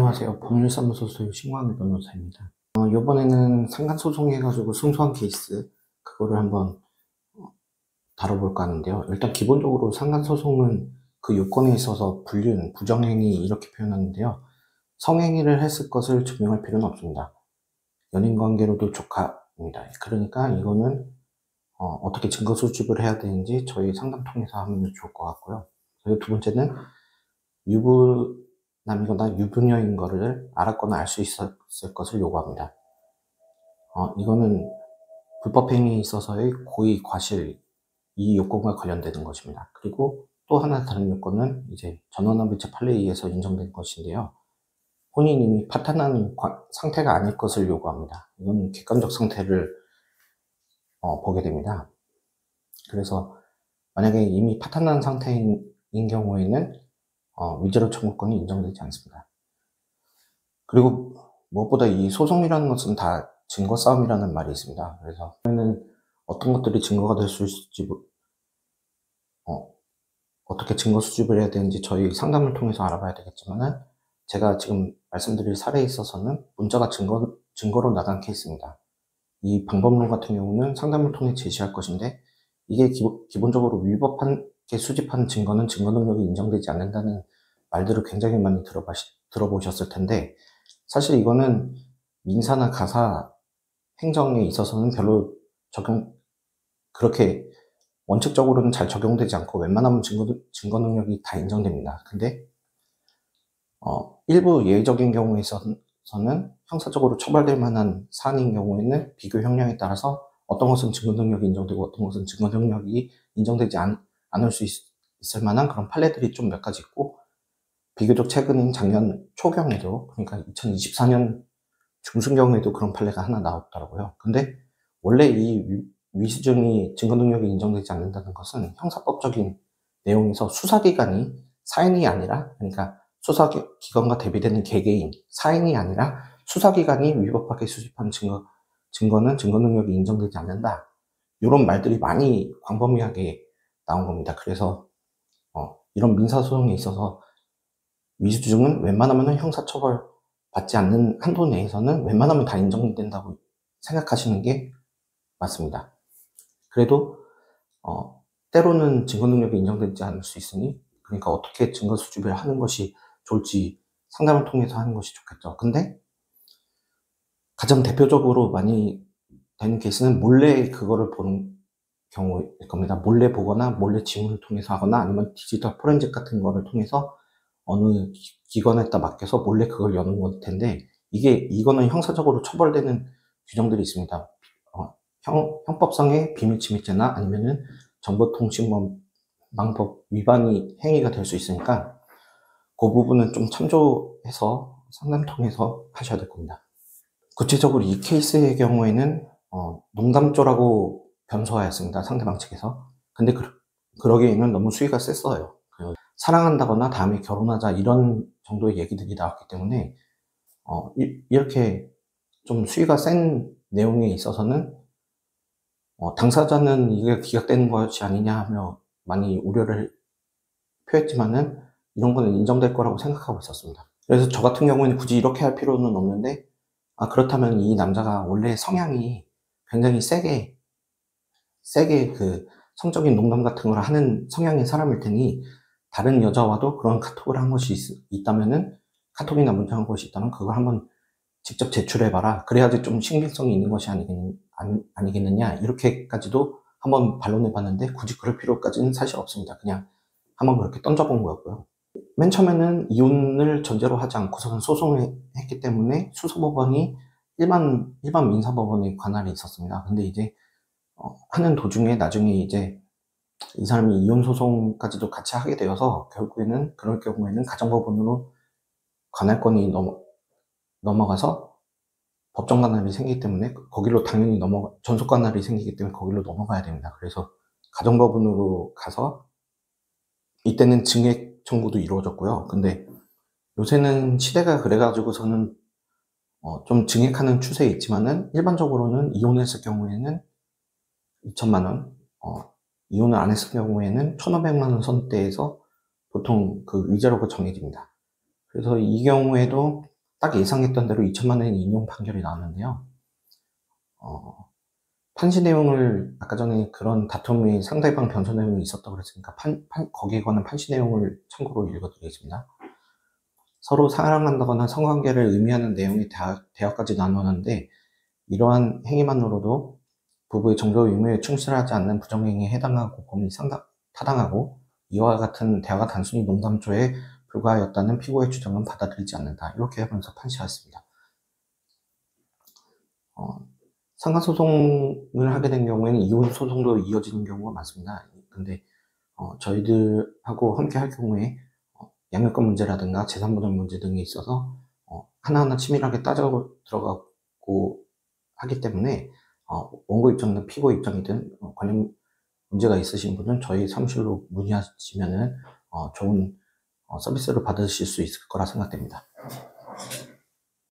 안녕하세요. 법률사무소 소유 신광일 변호사입니다. 이번에는 상간소송 해가지고 승소한 케이스, 그거를 한번 다뤄볼까 하는데요. 일단 기본적으로 상간소송은 그 요건에 있어서 불륜, 부정행위 이렇게 표현하는데요. 성행위를 했을 것을 증명할 필요는 없습니다. 연인관계로도 조카입니다. 그러니까 이거는 어떻게 증거 수집을 해야 되는지 저희 상담 통해서 하면 좋을 것 같고요. 그리고 두 번째는 유부남이거나 유부녀인 거를 알았거나 알 수 있었을 것을 요구합니다. 이거는 불법행위에 있어서의 고의, 과실, 이 요건과 관련되는 것입니다. 그리고 또 하나 다른 요건은 이제 전원합의체 판례에 의해서 인정된 것인데요. 혼인이 이미 파탄한 상태가 아닐 것을 요구합니다. 이건 객관적 상태를 보게 됩니다. 그래서 만약에 이미 파탄난 상태인 경우에는 위자료 청구권이 인정되지 않습니다. 그리고 무엇보다 이 소송이라는 것은 다 증거 싸움이라는 말이 있습니다. 그래서 어떤 것들이 증거가 될 수 있을지 어떻게 증거 수집을 해야 되는지 저희 상담을 통해서 알아봐야 되겠지만은 제가 지금 말씀드릴 사례에 있어서는 문자가 증거로 나간 케이스입니다. 이 방법론 같은 경우는 상담을 통해 제시할 것인데 이게 기본적으로 위법하게 수집한 증거는 증거 능력이 인정되지 않는다는 말들을 굉장히 많이 들어보셨을 텐데 사실 이거는 민사나 가사 행정에 있어서는 별로 그렇게 원칙적으로는 잘 적용되지 않고 웬만하면 증거 능력이 다 인정됩니다. 근데 일부 예외적인 경우에 있어서는 형사적으로 처벌될 만한 사안인 경우에는 비교 형량에 따라서 어떤 것은 증거 능력이 인정되고 어떤 것은 증거 능력이 인정되지 않을 수 있을 만한 그런 판례들이 좀 몇 가지 있고 비교적 최근인 작년 초경에도 그러니까 2024년 중순경에도 그런 판례가 하나 나왔더라고요. 근데 원래 이 위수증이 증거 능력이 인정되지 않는다는 것은 형사법적인 내용에서 수사기관이 사인이 아니라 그러니까 수사기관과 대비되는 개개인 사인이 아니라 수사기관이 위법하게 수집한 증거는 증거 능력이 인정되지 않는다. 이런 말들이 많이 광범위하게 나온 겁니다. 그래서 이런 민사소송에 있어서 위수증은 웬만하면 형사처벌 받지 않는 한도 내에서는 웬만하면 다 인정된다고 생각하시는 게 맞습니다. 그래도 때로는 증거 능력이 인정되지 않을 수 있으니 그러니까 어떻게 증거 수집을 하는 것이 좋을지 상담을 통해서 하는 것이 좋겠죠. 근데 가장 대표적으로 많이 되는 케이스는 몰래 그거를 보는 경우일 겁니다. 몰래 보거나 몰래 지문을 통해서 하거나 아니면 디지털 포렌식 같은 거를 통해서 어느 기관에다 맡겨서 몰래 그걸 여는 걸 텐데 이거는 형사적으로 처벌되는 규정들이 있습니다. 형법상의 비밀침입죄나 아니면은 정보통신망법 위반이 행위가 될 수 있으니까 그 부분은 좀 참조해서 상담 통해서 하셔야 될 겁니다. 구체적으로 이 케이스의 경우에는 농담조라고 변소하였습니다. 상대방 측에서. 근데 그러기에는 너무 수위가 셌어요. 사랑한다거나 다음에 결혼하자 이런 정도의 얘기들이 나왔기 때문에 이렇게 좀 수위가 센 내용에 있어서는 당사자는 이게 기각되는 것이 아니냐 하며 많이 우려를 표했지만은 이런 거는 인정될 거라고 생각하고 있었습니다. 그래서 저 같은 경우에는 굳이 이렇게 할 필요는 없는데 그렇다면 이 남자가 원래 성향이 굉장히 세게 그 성적인 농담 같은 걸 하는 성향의 사람일 테니 다른 여자와도 그런 카톡을 한 것이 있다면은 카톡이나 문자한 것이 있다면 그걸 한번 직접 제출해봐라. 그래야지 좀 신빙성이 있는 것이 아니겠느냐. 이렇게까지도 한번 반론해봤는데 굳이 그럴 필요까지는 사실 없습니다. 그냥 한번 그렇게 던져본 거였고요. 맨 처음에는 이혼을 전제로 하지 않고서는 소송을 했기 때문에 수서법원이 일반 민사법원의 관할이 있었습니다. 근데 이제 하는 도중에 나중에 이제 이 사람이 이혼 소송까지도 같이 하게 되어서 결국에는 그럴 경우에는 가정법원으로 관할권이 넘어가서 법정 관할이 생기기 때문에 거기로 당연히 전속 관할이 생기기 때문에 거기로 넘어가야 됩니다. 그래서 가정법원으로 가서 이때는 증액 청구도 이루어졌고요. 근데 요새는 시대가 그래가지고서는 좀 증액하는 추세에 있지만은 일반적으로는 이혼했을 경우에는 2천만 원, 이혼을 안 했을 경우에는 1,500만 원 선대에서 보통 그 위자료가 정해집니다. 그래서 이 경우에도 딱 예상했던 대로 2천만 원 인용 판결이 나왔는데요. 판시 내용을 아까 전에 그런 다툼이 상대방 변소 내용이 있었다고 그랬으니까 거기에 관한 판시 내용을 참고로 읽어드리겠습니다. 서로 사랑한다거나 성관계를 의미하는 내용의 대화까지 나누었는데 이러한 행위만으로도 부부의 정도 의무에 충실하지 않는 부정행위에 해당하고 범위 타당하고 이와 같은 대화가 단순히 농담조에 불과하였다는 피고의 주장은 받아들이지 않는다. 이렇게 하면서 판시하였습니다. 상가소송을 하게 된 경우에는 이혼소송도 이어지는 경우가 많습니다. 근데 저희들하고 함께 할 경우에 양육권 문제라든가 재산분할 문제 등이 있어서 하나하나 치밀하게 따져 들어가고 하기 때문에 원고 입장이든 피고 입장이든 관련 문제가 있으신 분은 저희 사무실로 문의하시면은 좋은 서비스를 받으실 수 있을 거라 생각됩니다.